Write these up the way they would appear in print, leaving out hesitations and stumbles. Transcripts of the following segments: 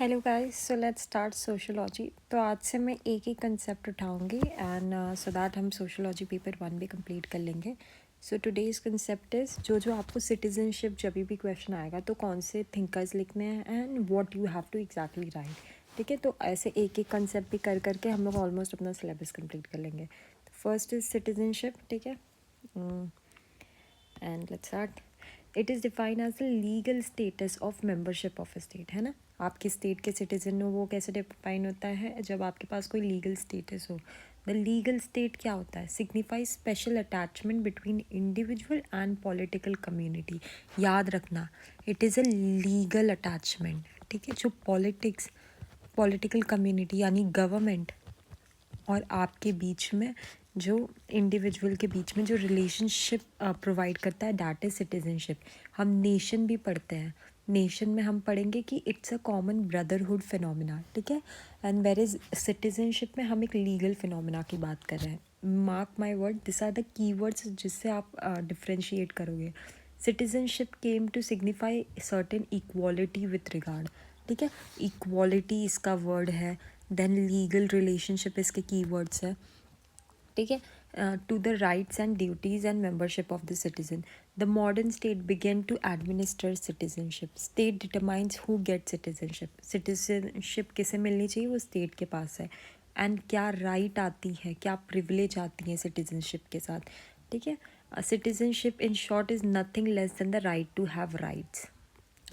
Hello guys, so let's start sociology. तो आज से मैं एक ही कंसेप्ट उठाऊंगी एंड सो दैट हम सोशोलॉजी पेपर 1 भी कंप्लीट कर लेंगे। सो टुडेज कंसेप्ट इज़ जो आपको सिटीजनशिप जब भी क्वेश्चन आएगा तो कौन से थिंकर्स लिखने हैं and what you have to exactly write. ठीक है, तो ऐसे एक एक कंसेप्ट भी कर करके हम लोग ऑलमोस्ट अपना सिलेबस कंप्लीट कर लेंगे। First is citizenship. ठीक है, and let's start. It is defined as the legal status of membership of a state. है ना, आप किस स्टेट के सिटीजन हो वो कैसे डिफाइन होता है, जब आपके पास कोई लीगल स्टेटस हो। द लीगल स्टेट क्या होता है? Signify special attachment between individual and political community. याद रखना, it is a legal attachment. ठीक है, जो पॉलिटिकल कम्युनिटी यानी गवर्नमेंट और आपके बीच में, जो इंडिविजुअल के बीच में जो रिलेशनशिप प्रोवाइड करता है, दैट इज़ सिटीजनशिप। हम नेशन भी पढ़ते हैं, नेशन में हम पढ़ेंगे कि it's a common brotherhood phenomena. ठीक है, एंड वेर इज़ सिटीजनशिप में हम एक लीगल फिनोमिना की बात कर रहे हैं। Mark my word, this are the keywords जिससे आप डिफ्रेंशिएट करोगे। Citizenship came to signify certain equality with regard. ठीक है, इक्वालिटी इसका वर्ड है, देन लीगल रिलेशनशिप इसके कीवर्ड्स है। ठीक है, to the rights and duties and membership of the citizen. The modern state begin to administer citizenship. State determines who get citizenship. Citizenship किसे मिलनी चाहिए, वो स्टेट के पास है। एंड क्या राइट आती है, क्या प्रिविलेज आती है सिटीजनशिप के साथ। ठीक है, citizenship in short is nothing less than the right to have rights.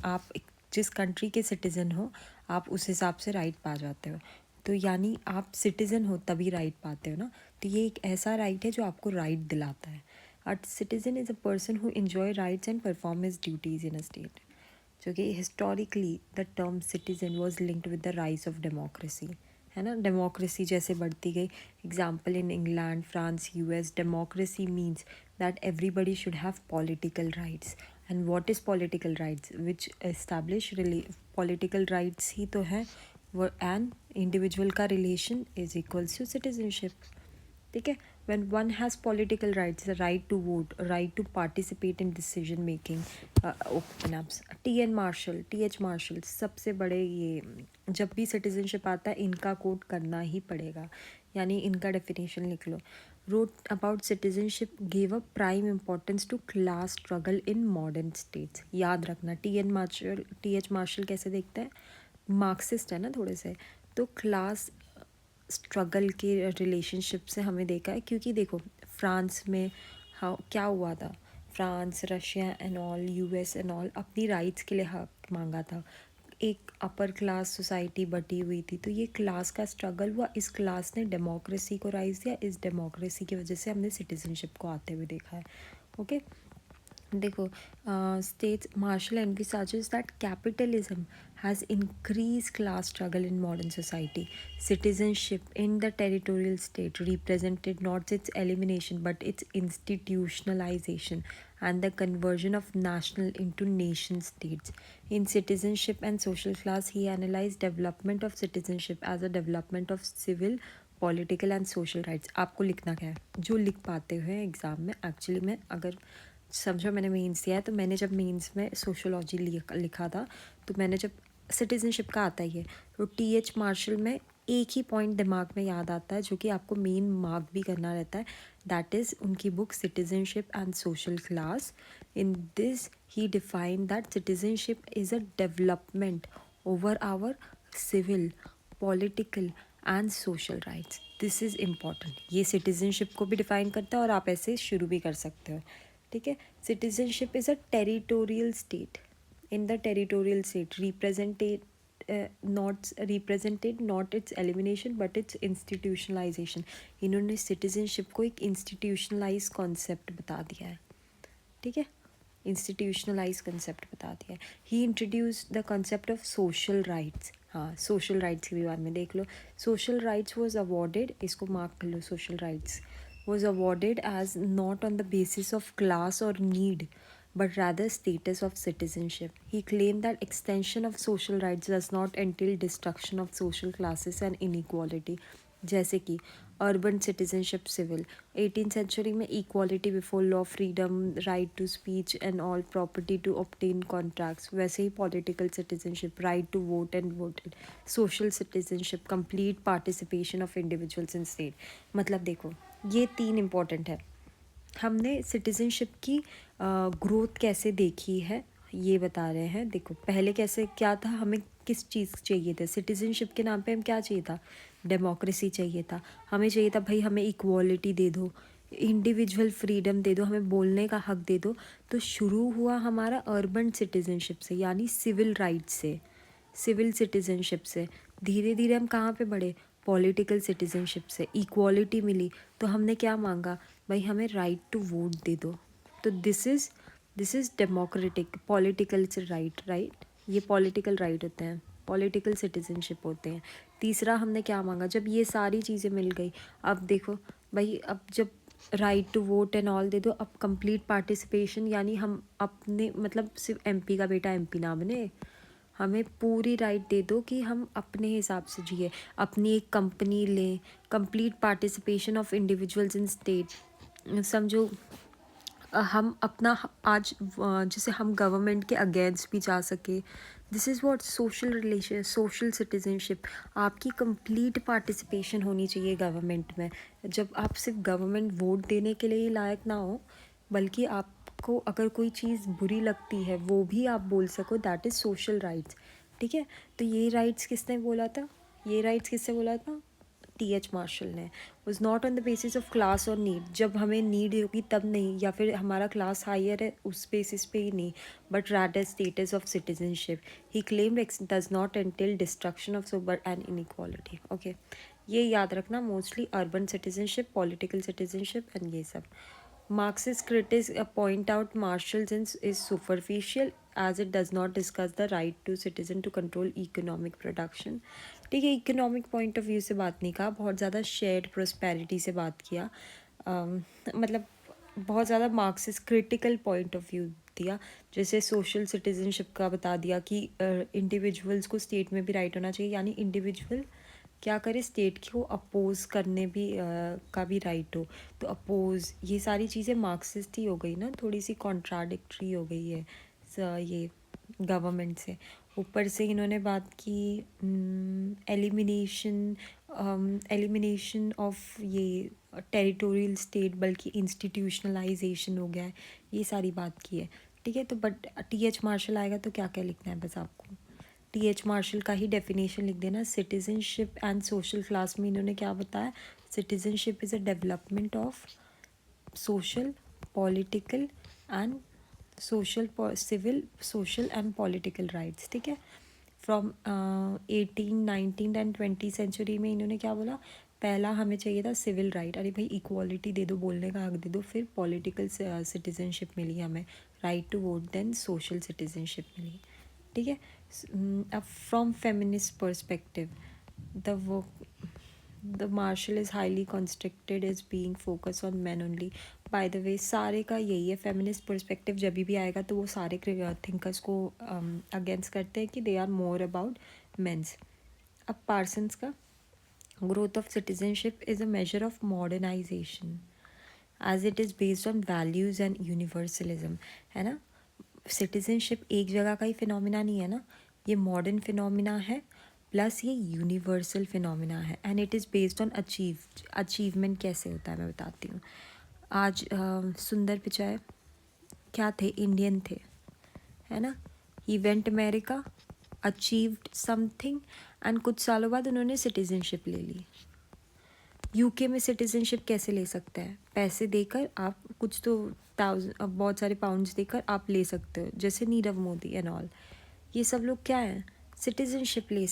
आप जिस कंट्री के सिटीज़न हो, आप उस हिसाब से राइट पा जाते हो। तो यानी आप सिटीज़न हो तभी राइट पाते हो ना, तो ये एक ऐसा राइट है जो आपको राइट दिलाता है। A citizen is a person who enjoy rights and perform his duties in a state. जो कि historically the term citizen was linked with the rise of democracy. है ना, डेमोक्रेसी जैसे बढ़ती गई, example in England, France, US, democracy means that everybody should have political rights. And what is political rights which establish political rights ही तो है वो, and individual का relation is equals to citizenship. ठीक है, when one has political rights, the right to vote, right to participate in decision making, open ups। T H Marshall सबसे बड़े, ये जब भी सिटीजनशिप आता है इनका कोट करना ही पड़ेगा, यानी इनका डेफिनेशन लिख लो। wrote about citizenship gave a prime importance to class struggle in modern states। याद रखना, टी एच मार्शल कैसे देखते हैं, मार्क्सिस्ट है ना थोड़े से, तो क्लास स्ट्रगल के रिलेशनशिप से हमें देखा है। क्योंकि देखो, फ्रांस में हाँ क्या हुआ था, France, Russia and all, US and all अपनी राइट्स के लिए हक मांगा था। एक अपर क्लास सोसाइटी बटी हुई थी, तो ये क्लास का स्ट्रगल हुआ, इस क्लास ने डेमोक्रेसी को राइज दिया, इस डेमोक्रेसी की वजह से हमने सिटीजनशिप को आते हुए देखा है। ओके, देखो, states Marshall envisages that capitalism has increased class struggle in modern society. Citizenship in the territorial state represented not its elimination but its institutionalization and the conversion of national into nation states. In Citizenship and Social Class, he analyzed development of citizenship as a development of civil, political and social rights. आपको लिखना क्या है, जो लिख पाते हुए exam में। Actually मैं अगर समझो मैंने मेंस दिया है, तो मैंने जब मेंस में सोशोलॉजी लिखा था, तो मैंने जब सिटीजनशिप का आता ही है, तो टी एच मार्शल में एक ही पॉइंट दिमाग में याद आता है जो कि आपको मेन मार्क भी करना रहता है, दैट इज़ उनकी book citizenship and social class. In this he define that citizenship is a development over our civil, political and social rights. This is important, ये सिटीजनशिप को भी डिफाइन करता है और आप ऐसे शुरू भी कर सकते हो। ठीक है, citizenship is a territorial state. In the territorial state represented not its elimination but its institutionalisation. इन्होंने सिटीजनशिप को एक इंस्टीट्यूशनलाइज कॉन्सेप्ट बता दिया है। ठीक है, इंस्टीट्यूशनलाइज कंसेप्ट बता दिया है। He introduce the concept of social rights. हाँ, सोशल राइट्स के भी बारे में देख लो। सोशल राइट्स वॉज अवॉर्डेड, इसको मार्क कर लो, social rights was awarded as not on the basis of class or need but rather status of citizenship. He claimed that extension of social rights does not entail destruction of social classes and inequality। जैसे कि urban citizenship civil 18th century में equality before law, freedom, right to speech and all, property to obtain contracts. वैसे ही political citizenship, right to vote and voted. Social citizenship, complete participation of individuals in state. मतलब देखो ये 3 important है। हमने citizenship की growth कैसे देखी है ये बता रहे हैं। देखो पहले कैसे क्या था, हमें किस चीज़ चाहिए थे सिटीजनशिप के नाम पे, हम क्या चाहिए था, डेमोक्रेसी चाहिए था। हमें चाहिए था भाई हमें इक्वालिटी दे दो, इंडिविजुअल फ्रीडम दे दो, हमें बोलने का हक दे दो। तो शुरू हुआ हमारा अर्बन सिटीजनशिप से, यानी सिविल राइट्स से, सिविल सिटीजनशिप से। धीरे धीरे हम कहाँ पे बढ़े, पॉलिटिकल सिटीजनशिप से। इक्वालिटी मिली तो हमने क्या मांगा, भाई हमें राइट टू वोट दे दो। तो this is democratic political right, right, ये पॉलिटिकल राइट होते हैं, पॉलिटिकल सिटीजनशिप होते हैं। तीसरा हमने क्या मांगा, जब ये सारी चीज़ें मिल गई, अब देखो भाई, अब जब right to vote and all दे दो, अब कंप्लीट पार्टिसिपेशन, यानी हम अपने मतलब सिर्फ एमपी का बेटा एमपी ना बने, हमें पूरी राइट दे दो कि हम अपने हिसाब से जिए, अपनी एक कंपनी लें। Complete participation of individuals in state, समझो हम अपना आज जैसे हम गवर्नमेंट के अगेंस्ट भी जा सके। This is what social relation, social citizenship. आपकी कंप्लीट पार्टिसिपेशन होनी चाहिए गवर्नमेंट में। जब आप सिर्फ गवर्नमेंट वोट देने के लिए ही लायक ना हो, बल्कि आपको अगर कोई चीज़ बुरी लगती है वो भी आप बोल सको, दैट इज़ सोशल राइट्स। ठीक है, तो ये राइट्स किसने बोला था, ये राइट्स किससे बोला था, टी.एच. मार्शल ने। Was not on the basis of class और नीड, जब हमें नीड होगी तब नहीं, या फिर हमारा क्लास हायर है उस बेसिस पे ही नहीं, but rather status of citizenship. He claimed does not entail destruction of sober and inequality. Okay, ये याद रखना, mostly urban citizenship, political citizenship and ये सब। Marxist critics point out Marshall's is superficial as it does not discuss the right to citizen to control economic production। ठीक है, economic point of view से बात नहीं कहा, बहुत ज़्यादा शेयर्ड प्रोस्पेरिटी से बात किया। मतलब बहुत ज़्यादा Marxist critical point of view दिया। जैसे सोशल सिटीजनशिप का बता दिया कि इंडिविजुअल्स को स्टेट में भी राइट होना चाहिए, यानी इंडिविजुअल क्या करे, स्टेट को अपोज करने भी का भी राइट हो। तो अपोज, ये सारी चीज़ें मार्क्सिस्ट ही हो गई ना, थोड़ी सी कॉन्ट्राडिक्टरी हो गई है ये गवर्नमेंट से। ऊपर से इन्होंने बात की एलिमिनेशन ऑफ ये टेरिटोरियल स्टेट, बल्कि इंस्टीट्यूशनलाइजेशन हो गया है, ये सारी बात की है। ठीक है, तो बट टी.एच. मार्शल आएगा तो क्या क्या लिखना है बस आपको, टी.एच. मार्शल का ही डेफिनेशन लिख देना। सिटीजनशिप एंड सोशल क्लास में इन्होंने क्या बताया, citizenship is a development of social, political and civil, social and political rights. ठीक है, फ्रॉम 18, 19 एंड 20 सेंचुरी में इन्होंने क्या बोला, पहला हमें चाहिए था सिविल राइट, अरे भाई इक्वालिटी दे दो, बोलने का हक दे दो। फिर पॉलिटिकल सिटीजनशिप मिली हमें, right to vote, then social citizenship मिली। ठीक है, अब from feminist perspective, the the Marshall is highly constructed is being focus on man only. By the way सारे का यही है, फेमिनिस्ट पर्सपेक्टिव जब भी आएगा तो वो सारे थिंकर्स को अगेंस्ट करते हैं कि they are more about men's. अब पार्सन्स का, growth of citizenship is a measure of modernization as it is based on values and universalism, है ना। सिटीजनशिप एक जगह का ही फिनोमिना नहीं है ना, ये मॉडर्न फिनोमिना है, प्लस ये यूनिवर्सल फिनोमिना है, and it is based on achievement. कैसे होता है मैं बताती हूँ। आज सुंदर पिचाई क्या थे, इंडियन थे, है ना। He went America, achieved something, and कुछ सालों बाद उन्होंने सिटीजनशिप ले ली। यूके में सिटीजनशिप कैसे ले सकते हैं, पैसे देकर आप कुछ तो बहुत सारे पाउंड्स देकर आप ले सकते हो, जैसे नीरव मोदी एंड ऑल, ये सब लोग क्या है, सिटीजनशिप ले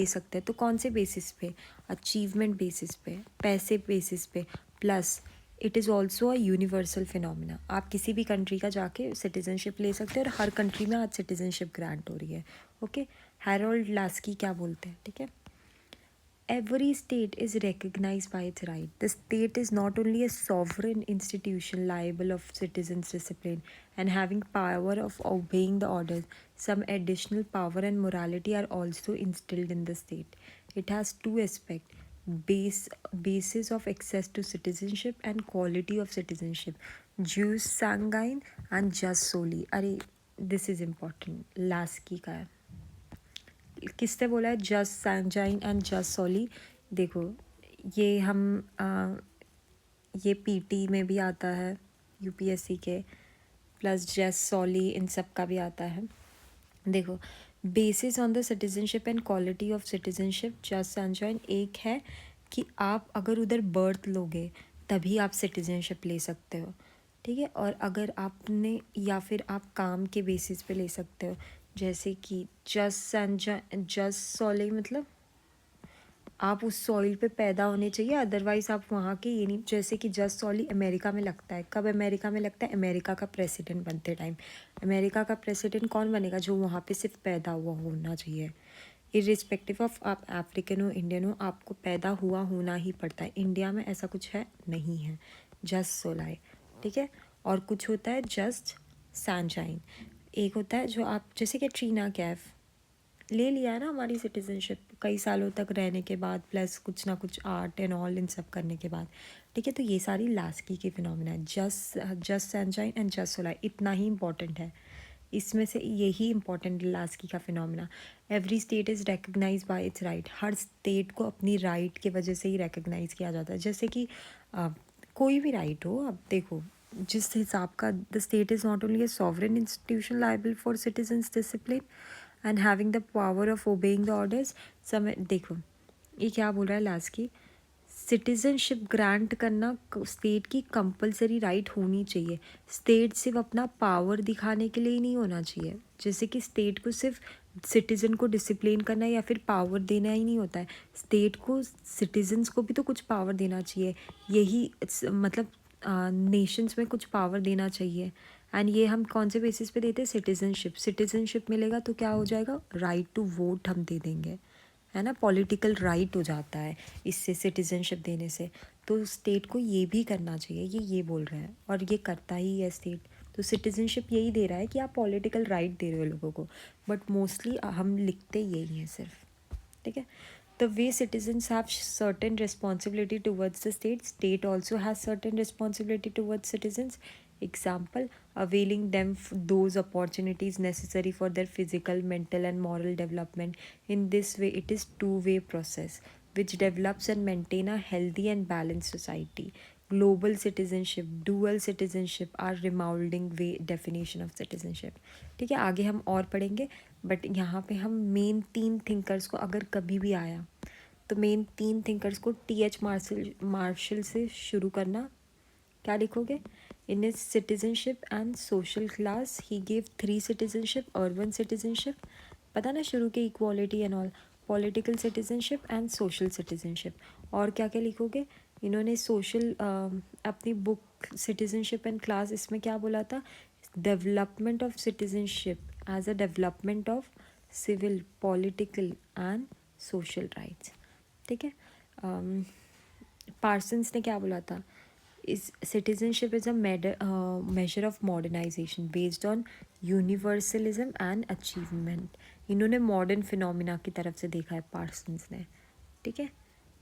सकते हैं। तो कौन से बेसिस पे, अचीवमेंट बेसिस पे, पैसे बेसिस पे, plus it is also a universal phenomena. आप किसी भी कंट्री का जाके सिटीजनशिप ले सकते हैं, और हर कंट्री में आज सिटीजनशिप ग्रांट हो रही है। ओके, हैरोल्ड लास्की क्या बोलते हैं, ठीक है, every state is recognized by its right. The state is not only a sovereign institution liable of citizens' discipline and having power of obeying the orders, some additional power and morality are also instilled in the state. It has two aspects. basis of access to citizenship and quality of citizenship, Jus Sanguine and Jus Soli. अरे this is important, Laski का है, किसने बोला है जस सैंजाइन and जस सोली। देखो ये हम ये पीटी में भी आता है, यूपीएससी के, प्लस जस सोली इन सब का भी आता है। देखो basis on the citizenship and quality of citizenship, जस सैंजाइन एक है कि आप अगर उधर बर्थ लोगे तभी आप सिटीजनशिप ले सकते हो, ठीक है। और अगर आपने या फिर आप काम के बेसिस पे ले सकते हो, जैसे कि जस सॉले मतलब आप उस सॉइल पे पैदा होने चाहिए, अदरवाइज़ आप वहाँ के ये नहीं। जैसे कि जस्ट सॉली अमेरिका में लगता है, कब अमेरिका में लगता है, अमेरिका का प्रेसिडेंट बनते टाइम। अमेरिका का प्रेसिडेंट कौन बनेगा, जो वहाँ पे सिर्फ पैदा हुआ होना चाहिए, इरिस्पेक्टिव ऑफ आप अफ्रीकन हो इंडियन हो, आपको पैदा हुआ होना ही पड़ता है। इंडिया में ऐसा कुछ है नहीं है, जस्ट सोलाए, ठीक है। और कुछ होता है जस्ट सैनशाइन, एक होता है जो आप जैसे कि ट्रीना कैफ ले लिया है ना हमारी सिटीजनशिप कई सालों तक रहने के बाद, प्लस कुछ ना कुछ आर्ट एंड ऑल इन सब करने के बाद, ठीक है। तो ये सारी लास्की की फिनोमिना है, जस्ट सनशाइन एंड जस्ट सोलाई, इतना ही इंपॉर्टेंट है, इसमें से यही इंपॉर्टेंट लास्की का phenomena. Every state is recognise by its right, हर स्टेट को अपनी राइट की वजह से ही रिकग्नाइज किया जाता है। जैसे कि कोई भी राइट हो, अब देखो जिस हिसाब का, the state is not only A sovereign institution liable for citizens discipline and having the power of obeying the orders. समय देखो ये क्या बोल रहा है लास्ट की, सिटीजनशिप ग्रांट करना स्टेट की कंपलसरी राइट होनी चाहिए, स्टेट सिर्फ अपना पावर दिखाने के लिए ही नहीं होना चाहिए। जैसे कि स्टेट को सिर्फ सिटीजन को डिसिप्लिन करना या फिर पावर देना ही नहीं होता है, स्टेट को सिटीजन्स को भी तो कुछ पावर देना चाहिए, यही मतलब नेशंस में कुछ पावर देना चाहिए। एंड ये हम कौन से बेसिस पे देते हैं, सिटीजनशिप, सिटीजनशिप मिलेगा तो क्या हो जाएगा, राइट टू वोट हम दे देंगे, है ना, पॉलिटिकल राइट हो जाता है इससे, सिटीजनशिप देने से। तो स्टेट को ये भी करना चाहिए, ये बोल रहे हैं, और ये करता ही है स्टेट। तो सिटीजनशिप यही दे रहा है कि आप पॉलिटिकल राइट दे रहे हो लोगों को, बट मोस्टली हम लिखते यही हैं सिर्फ, ठीक है। The way citizens have certain responsibility towards the state also has certain responsibility towards citizens. Example, availing them those opportunities necessary for their physical, mental and moral development. In this way, it is two-way process which develops and maintain a healthy and balanced society. Global citizenship, dual citizenship are remolding way definition of citizenship. ठीक है, आगे हम और पढ़ेंगे, but यहाँ पे हम main 3 thinkers को, अगर कभी भी आया तो मेन 3 थिंकर्स को TH मार्शल से शुरू करना। क्या लिखोगे, in is citizenship and social class he gave 3 citizenship, urban citizenship, पता ना शुरू के equality and all, political citizenship and social citizenship. और क्या क्या लिखोगे, इन्होंने सोशल अपनी बुक सिटीजनशिप एंड क्लास, इसमें क्या बोला था, development of citizenship as a development of civil, political and social rights, ठीक है। पार्सन्स ने क्या बोला था, इस citizenship is a measure of modernization based on universalism and achievement. इन्होंने मॉडर्न फिनोमिना की तरफ से देखा है पार्सन्स ने, ठीक है।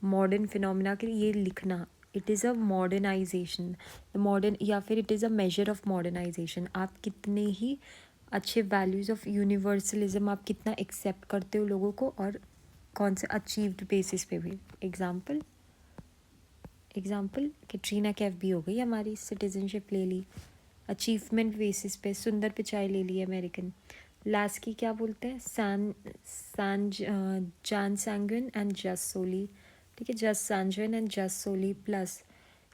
मॉडर्न फिनोमिना के लिए ये लिखना, it is a modernization, modern, या फिर it is a measure of modernization. आप कितने ही अच्छे वैल्यूज़ ऑफ यूनिवर्सलिज्म, आप कितना एक्सेप्ट करते हो लोगों को, और कौन से अचीव्ड बेसिस पे भी। एग्जाम्पल कैटरीना कैफ भी हो गई हमारी, सिटीजनशिप ले ली, अचीवमेंट बेसिस पे सुंदर पिचाई ले ली अमेरिकन। लास्ट की क्या बोलते हैं, जान सैंगविन एंड जस्ट सोली, ठीक है, just sanguine and just solely, plus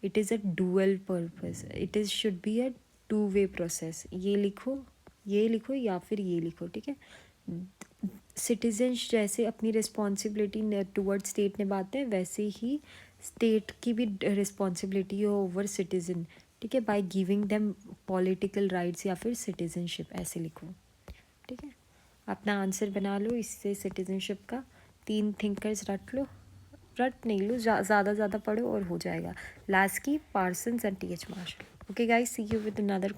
it is a dual purpose, it is should be a 2-वे प्रोसेस। ये लिखो या फिर ये लिखो, ठीक है। सिटीजन्स जैसे अपनी रिस्पॉन्सिबिलिटी टूवर्ड स्टेट निभाते हैं, वैसे ही स्टेट की भी रिस्पॉन्सिबिलिटी हो ओवर सिटीजन, ठीक है, by giving them political rights या फिर सिटीजनशिप, ऐसे लिखो, ठीक है। अपना आंसर बना लो इससे, सिटीजनशिप का 3 थिंकर्स रट लो, रट नहीं लो, ज़्यादा पढ़ो और हो जाएगा। लास्ट की Parsons and TH Marshall. Okay guys, see you with another